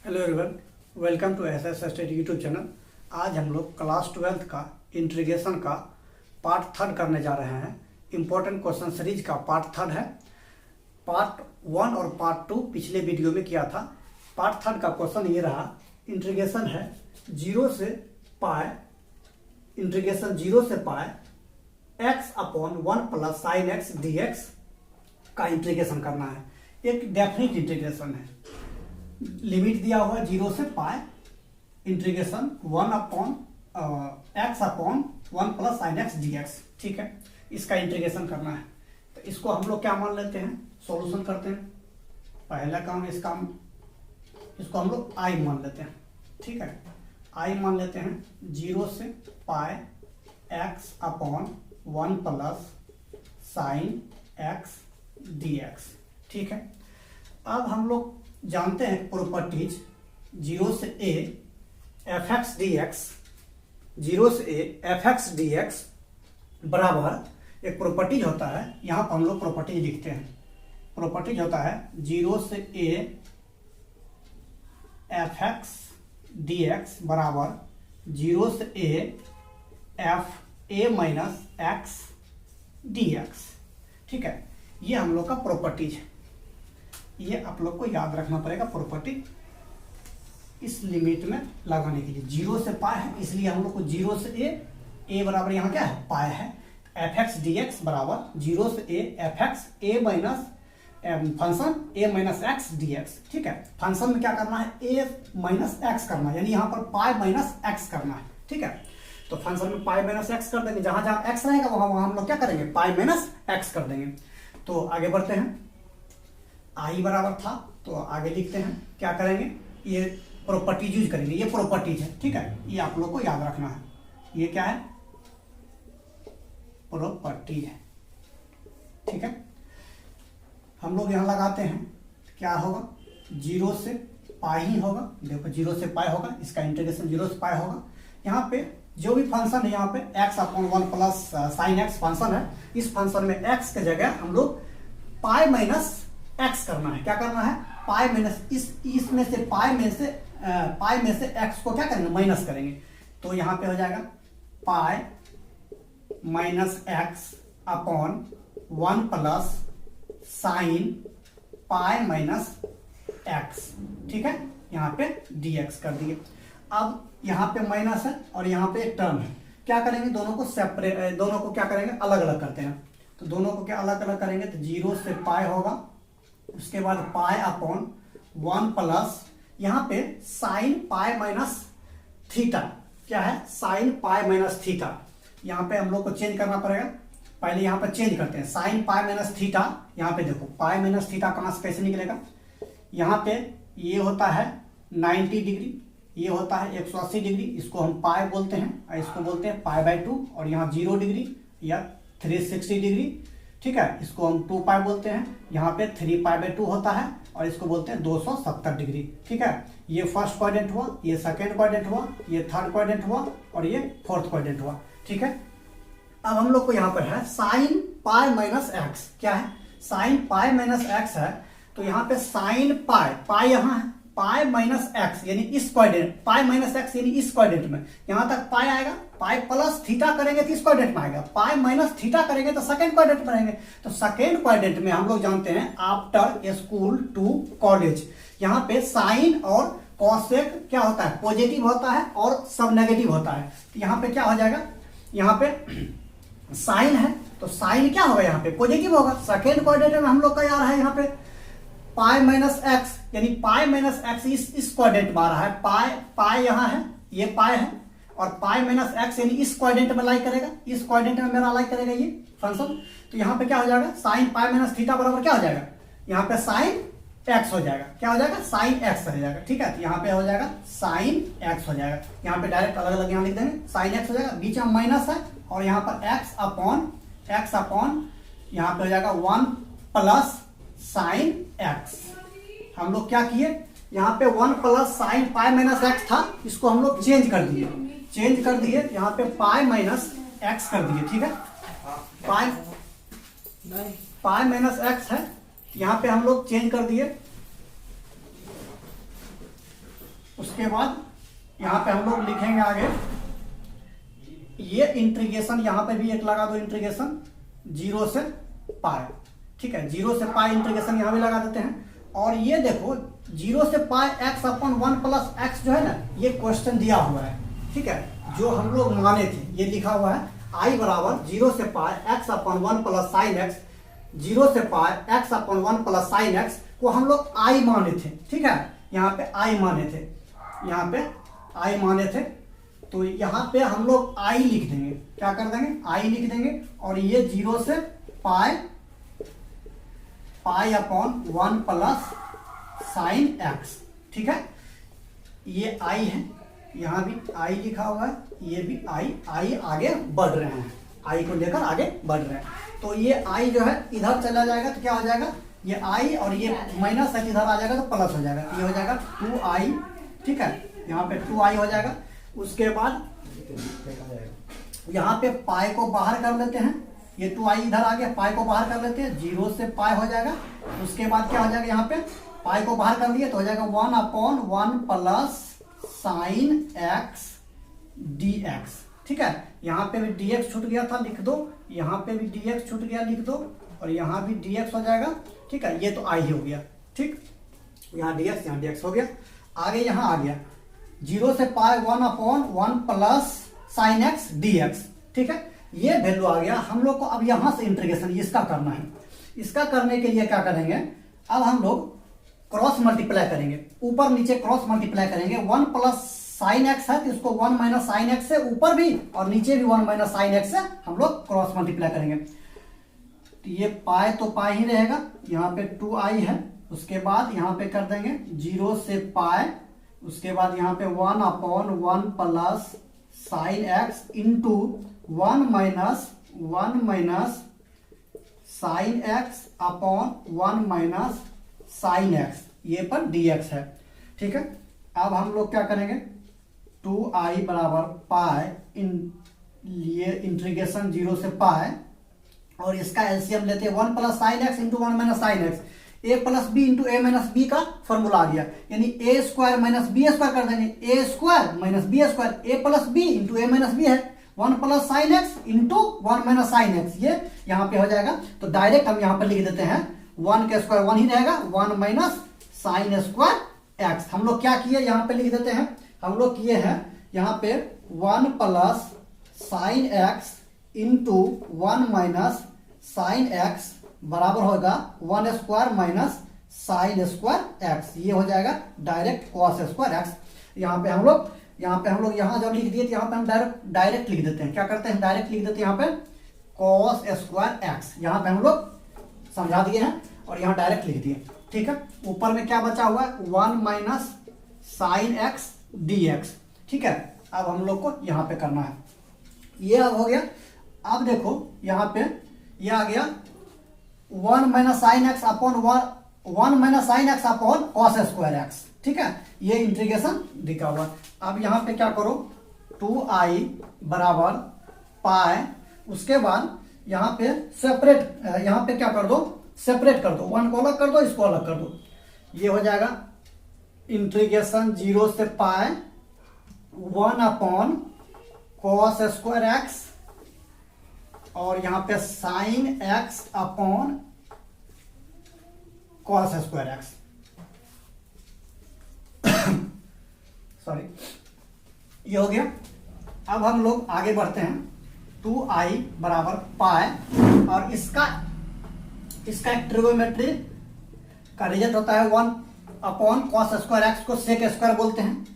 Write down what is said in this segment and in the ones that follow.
Hello everyone, welcome to SS study YouTube channel. आज हम लोग क्लास 12 का इंटीग्रेशन का पार्ट थर्ड करने जा रहे हैं। इम्पोर्टेंट क्वेश्चन सीरीज का पार्ट थर्ड है। पार्ट 1 और पार्ट 2 पिछले वीडियो में किया था। पार्ट थर्ड का क्वेश्चन ये रहा, इंटीग्रेशन है 0 से पाई, इंटीग्रेशन 0 से पाई x upon 1 plus sine x d x का इंटीग्रेशन करना है। एक डेफिनिट इंटीग्रेशन है, लिमिट दिया हुआ है 0 से pi, integration 1 upon x upon 1 plus sine x d x. ठीक है, इसका इंटीग्रेशन करना है। तो इसको हम लोग क्या मान लेते हैं, सॉल्यूशन करते हैं। पहला काम इसका, इसको हम लोग आई मान लेते हैं। ठीक है, आई मान लेते हैं 0 से pi x upon 1 plus sine x d x. ठीक है, अब हम लोग जानते हैं प्रॉपर्टीज 0 से a F x d x, 0 से a F x d x बराबर एक प्रॉपर्टीज होता है। यहां पर हम लोग प्रॉपर्टीज लिखते हैं। प्रॉपर्टीज होता है 0 से a F x d x बराबर 0 से a F A minus x d x. ठीक है, ये हम लोग का प्रॉपर्टीज है। ये आप लोग को याद रखना पड़ेगा प्रॉपर्टी इस लिमिट में लगाने के लिए। 0 से पाई है, इसलिए हम लोग को 0 से a बराबर यहाँ क्या है, पाई है। एफ एक्स डी एक्स बराबर 0 से a F x A minus function a minus x d x. ठीक है, फंक्शन में क्या करना है, a माइनस एक्स करना है, यानी यहाँ पर पाई माइनस एक्स करना है। ठीक है, तो फंक्शन में पाई माइनस एक्स कर देंगे, जहां जहां एक्स रहेगा वहां हम लोग क्या करेंगे, पाई माइनस एक्स कर देंगे। तो आगे बढ़ते हैं, आई बराबर था तो आगे लिखते हैं, क्या करेंगे, ये प्रॉपर्टीज यूज करेंगे। ये प्रॉपर्टीज है। ठीक है, ये आप लोग को याद रखना है। ये क्या है, प्रॉपर्टीज है। ठीक है, हम लोग यहां लगाते हैं, क्या होगा, 0 से पाई ही होगा। देखो 0 से पाई होगा, इसका इंटीग्रेशन 0 से पाई होगा। यहाँ पे जो भी फंक्शन है, यहाँ पे x upon 1 plus sine x function है। इस फंक्शन में x के जगह हम लोग पाई माइनस एक्स करना है। क्या करना है, पाई माइनस इसमें से पाई में से एक्स को क्या करेंगे, माइनस करेंगे। तो यहां पे हो जाएगा pi minus x upon 1 plus sine pi minus x. ठीक है, यहां पे dx कर दिए। अब यहां पे माइनस है और यहां पे एक टर्म है। क्या करेंगे, दोनों को सेपरेट, दोनों को क्या करेंगे, अलग अलग करते हैं। तो दोनों को क्या अलग अलग करेंगे, तो 0 से पाई होगा, उसके बाद पाई अपॉन 1 प्लस यहां पे साइन पाई माइनस थीटा। क्या है, साइन पाई माइनस थीटा। यहां पे हम लोग को चेंज करना पड़ेगा। पहले यहां पर चेंज करते हैं, साइन पाई माइनस थीटा। यहां पे देखो पाई माइनस थीटा कहां से कैसे निकलेगा, यहां पे ये होता है 90 डिग्री, ये होता है 180 डिग्री। इसको हम पाई बोलते हैं और इसको बोलते हैं पाई बाय 2। और यहाँ 0 डिग्री या 360 डिग्री। ठीक है, इसको हम 2 पाई बोलते हैं। यहाँ पे 3 पाई बाय 2 होता है और इसको बोलते हैं 270 डिग्री। ठीक है, ये फर्स्ट क्वाड्रेंट हुआ, ये सेकेंड क्वाड्रेंट हुआ, ये थर्ड क्वाड्रेंट हुआ और ये फोर्थ क्वाड्रेंट हुआ। ठीक है, अब हम लोग को यहाँ पर है साइन पाई माइनस एक्स। क्या है, साइन पाई माइनस एक्स है। तो यहाँ पे साइन पाई, पाई यहाँ है, पाई माइनस एक्स यानी इस क्वाड्रेंट, पाई माइनस एक्स यानी इस क्वाड्रेंट में, यहां तक पाई आएगा। पाई प्लस थीटा करेंगे तो इस क्वाड्रेंट में आएगा, पाई माइनस थीटा करेंगे तो सेकंड क्वाड्रेंट में रहेंगे। तो सेकंड क्वाड्रेंट में हम लोग जानते हैं आफ्टर स्कूल टू कॉलेज, यहाँ पे साइन और कॉसेक क्या होता है, पॉजिटिव होता है और सब नेगेटिव होता है। तो यहाँ पे क्या हो जाएगा, यहाँ पे साइन है तो साइन क्या होगा, यहाँ पे पॉजिटिव होगा। सेकेंड क्वाड्रेंट में हम लोग का यार है यहाँ पे पाई माइनस एक्स, यानी पाई माइनस एक्स इस क्वाड्रेंट में आ रहा है। पाई यहाँ है, ये पाई है, और पाई माइनस एक्स यानी इस क्वाड्रेंट में लाई करेगा, इस क्वाड्रेंट में मेरा लाई करेगा ये फंक्शन। तो यहाँ पे क्या हो जाएगा, साइन पाई माइनस थीटा बराबर क्या हो जाएगा, यहाँ पे साइन एक्स हो जाएगा। क्या हो जाएगा, साइन एक्स हो जाएगा। ठीक है, तो यहाँ पे हो जाएगा साइन एक्स हो जाएगा। यहाँ पे डायरेक्ट अलग अलग यहाँ लिख देंगे, साइन एक्स हो जाएगा, बीच में माइनस है और यहाँ पर एक्स अपॉन यहाँ पे हो जाएगा 1 प्लस साइन एक्स। हम लोग क्या किए, यहाँ पे 1 plus sine pi minus x था, इसको हम लोग चेंज कर दिए, यहाँ पे पाई माइनस एक्स कर दिए। ठीक है, पाई माइनस एक्स है, यहाँ पे हम लोग चेंज कर दिए उसके बाद यहाँ पे हम लोग लिखेंगे आगे, ये इंटीग्रेशन यहाँ पे भी एक लगा दो, इंटीग्रेशन 0 से पाई, ठीक है, 0 से पाई इंटीग्रेशन यहाँ भी लगा देते हैं। और ये देखो 0 से पाई x अपन 1 प्लस एक्स जो है ना, ये क्वेश्चन दिया हुआ है, ठीक है, जो हम लोग माने थे, ये लिखा हुआ है i बराबर 0 से पाई x अपन 1 प्लस साइन एक्स, 0 से पाई x अपन 1 प्लस साइन एक्स को हम लोग i माने थे, ठीक है, यहाँ पे i माने थे, यहाँ पे i माने थे, तो यहाँ पे हम लोग i लिख देंगे, क्या कर देंगे, i लिख देंगे। और ये 0 से pi upon 1 plus sine x, ठीक है, ये i है, यहाँ भी i लिखा हुआ है, ये भी i आगे बढ़ रहे हैं, i को लेकर आगे बढ़ रहे हैं। तो ये i जो है इधर चला जाएगा तो क्या हो जाएगा, ये i और ये माइनस है इधर आ जाएगा तो प्लस हो जाएगा, ये हो जाएगा 2i, ठीक है, यहाँ पे 2i हो जाएगा। उसके बाद यहाँ पे पाई को बाहर कर लेते हैं, ये 2i इधर आ गया, पाई को बाहर कर लेते हैं, 0 से पाई हो जाएगा। उसके बाद क्या हो जाएगा, यहाँ पे पाई को बाहर कर लिए तो हो जाएगा 1 upon 1 plus sine x dx, ठीक है, यहाँ पे भी dx छूट गया था, लिख दो, यहाँ पे भी dx छूट गया, लिख दो, और यहाँ भी dx हो जाएगा, ठीक है, ये तो i हो गया, ठीक, यहाँ dx यहाँ dx हो गया। आगे यहाँ आ गया 0 से पाई 1 upon 1 plus sine x dx, ठीक है, ये वैल्यू आ गया। हम लोग को अब यहां से इंटीग्रेशन इसका करना है, इसका करने के लिए क्या करेंगे, अब हम लोग क्रॉस मल्टीप्लाई करेंगे, ऊपर नीचे क्रॉस मल्टीप्लाई करेंगे, 1 प्लस साइन एक्स है तो इसको 1 माइनस साइन एक्स से ऊपर भी और नीचे भी 1 माइनस साइन एक्स से हम लोग क्रॉस मल्टीप्लाई करेंगे। तो ये पाई तो पाई ही रहेगा, यहाँ पे 2i है, उसके बाद यहाँ पे कर देंगे 0 से पाई, उसके बाद यहाँ पे 1 upon 1 plus sine x into 1 minus sine x upon 1 minus sine x, ये पर dx है, ठीक है। अब हम लोग क्या करेंगे, 2i बराबर पाई ये इंटीग्रेशन 0 से पाई, और इसका एलसीएम लेते हैं 1 plus sine x into 1 minus sine x, a plus b into a minus b का फॉर्मूला आ गया, यानी a square minus b square कर देंगे, a square minus b square, a plus b into a minus b है, 1 plus sine x into 1 minus sine x, ये यहाँ पे हो जाएगा। तो डायरेक्ट हम यहाँ पर लिख देते हैं 1 का स्क्वायर 1 ही रहेगा, 1 माइनस साइन स्क्वायर एक्स। हम लोग क्या किए, यहाँ पे लिख देते हैं, हम लोग किए हैं यहाँ पे 1 plus sine x into 1 minus sine x बराबर होगा 1 square minus sine square x, ये हो जाएगा डायरेक्ट कॉस स्क्वायर एक्स। यहाँ पे हम लोग यहाँ जब लिख दिए तो यहाँ पे हम डायरेक्ट लिख देते हैं, क्या करते हैं, डायरेक्ट लिख देते हैं यहाँ पे कॉस स्क्वायर एक्स, यहाँ पे हम लोग समझा दिए हैं और यहाँ डायरेक्ट लिख दिए, ठीक है। ऊपर में क्या बचा हुआ है, 1 माइनस साइन एक्स dx, ठीक है। अब हम लोग को यहाँ पे करना है, ये अब हो गया। अब देखो यहाँ पे ये आ गया 1 minus sine x upon 1 minus sine x upon cos square x, ठीक है, ये इंटीग्रेशन दिखा हुआ। अब यहाँ पे क्या करो, 2i बराबर पाई, उसके बाद यहाँ पे सेपरेट, यहाँ पे क्या कर दो, सेपरेट कर दो, 1 को अलग कर दो, इसको अलग कर दो, ये हो जाएगा इंटीग्रेशन 0 से पाई 1 अपॉन कॉस स्क्वायर एक्स, और यहाँ पे sine x upon cos square x, sorry, ये हो गया। अब हम लोग आगे बढ़ते हैं, 2i बराबर पाई, और इसका एक ट्रिगोनोमेट्री का रिजल्ट होता है 1 अपॉन कॉस स्क्वायर एक्स को सेक स्क्वायर बोलते हैं,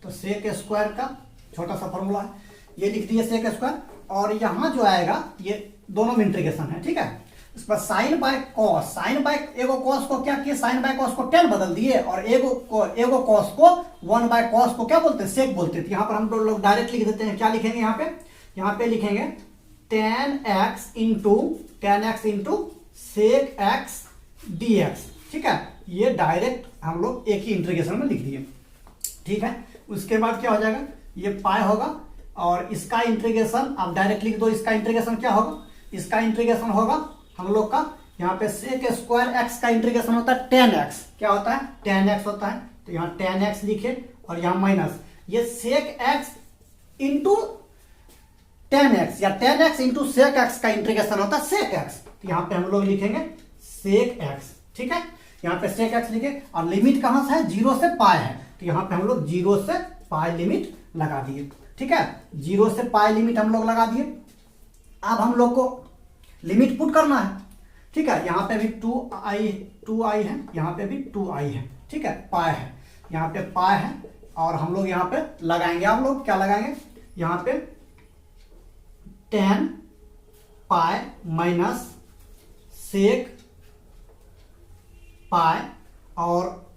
तो सेक स्क्वायर का छोटा सा फॉर्मूला है, ये लिख दिए सेक स्क्वायर, और यहाँ जो आएगा ये दोनों में इंटीग्रेशन है, ठीक है। इस पर sine by cos, sine by एगो कॉस को क्या किए, साइन बाय कॉस को टेन बदल दिए, और एगो कॉस को 1 बाय कॉस को क्या बोलते हैं, सेक बोलते हैं। यहाँ पर हम लोग डायरेक्ट लिख देते हैं, क्या लिखेंगे यहाँ पे लिखेंगे tan x इंटू सेक एक्स dx, ठीक है, ये डायरेक्ट हम लोग एक ही इंटीग्रेशन में लिख दिए, ठीक है। उसके बाद क्या हो जाएगा, ये पाई होगा, और इसका इंटीग्रेशन आप डायरेक्ट लिख दो, इसका इंटीग्रेशन क्या होगा, इसका इंटीग्रेशन होगा हम लोग का यहाँ पे सेक स्क्वायर एक्स का इंटीग्रेशन होता है tan x, क्या होता है tan x होता है, तो यहाँ tan x लिखे और यहाँ माइनस, ये sec x into tan x या tan x into sec x का इंटीग्रेशन होता है sec x। तो यहाँ पे हम लोग लिखेंगे sec x, ठीक है। यहाँ पे sec x लिखे और लिमिट कहां से है, 0 से पाई है, तो यहाँ पे हम लोग 0 से पाई लिमिट लगा दिए, ठीक है। 0 से पाई लिमिट हम लोग लगा दिए। अब हम लोग को लिमिट पुट करना है, ठीक है। यहाँ पे भी 2i है, यहाँ पे भी 2i है, ठीक है, पाई है, यहाँ पे पाई है और हम लोग यहाँ पे लगाएंगे, हम लोग क्या लगाएंगे, यहाँ पे tan पाई माइनस sec पाई, और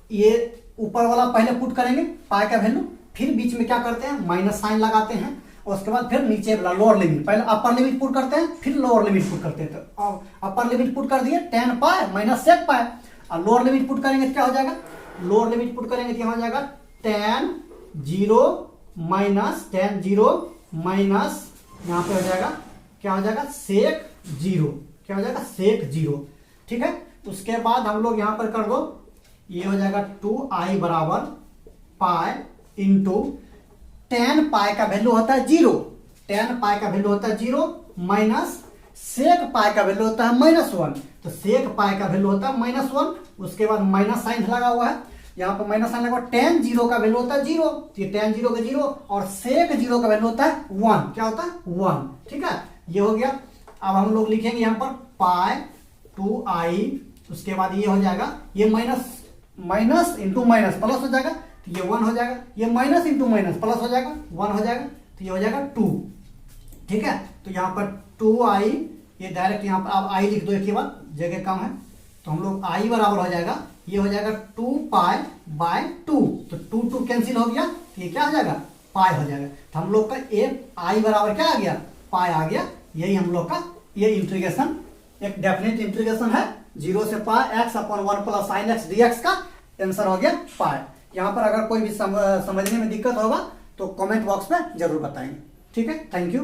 ये ऊपर वाला पहले पुट करेंगे पाई का वैल्यू, फिर बीच में क्या करते हैं माइनस साइन लगाते हैं, और उसके बाद फिर नीचे वाला लोअर लिमिट, पहले अपर लिमिट पुट करते हैं फिर लोअर लिमिट पुट करते हैं। तो अपर लिमिट पुट कर दिए tan पाई माइनस sec पाई, और लोअर लिमिट पुट करेंगे तो क्या हो जाएगा, लोअर लिमिट पुट करेंगे तो क्या हो जाएगा tan 0 माइनस यहाँ पे हो जाएगा क्या हो जाएगा sec 0, क्या हो जाएगा sec 0, ठीक है। उसके बाद हम लोग यहाँ पर कर दो, ये हो जाएगा 2i बराबर पाई इंटू tan पाई का वैल्यू होता है 0, tan पाई का वैल्यू होता है 0 माइनस sec पाई का वैल्यू होता है -1, तो sec पाई का वैल्यू होता है -1, उसके बाद माइनस साइन लगा हुआ है, यहाँ पर माइनस साइन लगा, tan 0 का वैल्यू होता है 0, ये tan 0 का 0 और sec 0 का वैल्यू होता है 1, क्या होता है 1, ठीक है। ये हो गया। अब हम लोग लिखेंगे यहाँ पर पाई 2i, उसके बाद ये हो जाएगा, ये माइनस इंटू माइनस प्लस हो जाएगा, तो ये 1 हो जाएगा, ये माइनस इंटू माइनस प्लस हो जाएगा 1 हो जाएगा, तो ये हो जाएगा 2, ठीक है। तो यहाँ पर 2i, ये डायरेक्ट यहाँ पर आप i लिख दो, एक ही बात, जगह कम है, तो हम लोग i बराबर हो जाएगा, ये हो जाएगा 2 पाई बाय 2, तो 2 कैंसिल हो गया, तो ये क्या हो जाएगा पाई हो जाएगा। तो हम लोग का i बराबर क्या आ गया, पाई आ गया। यही हम लोग का ये इंटीग्रेशन एक डेफिनेट इंटीग्रेशन है, 0 से पाई x upon 1 plus sign x dx का आंसर हो गया पाई। यहाँ पर अगर कोई भी समझने में दिक्कत होगा तो कमेंट बॉक्स में जरूर बताएंगे, ठीक है। Thank you.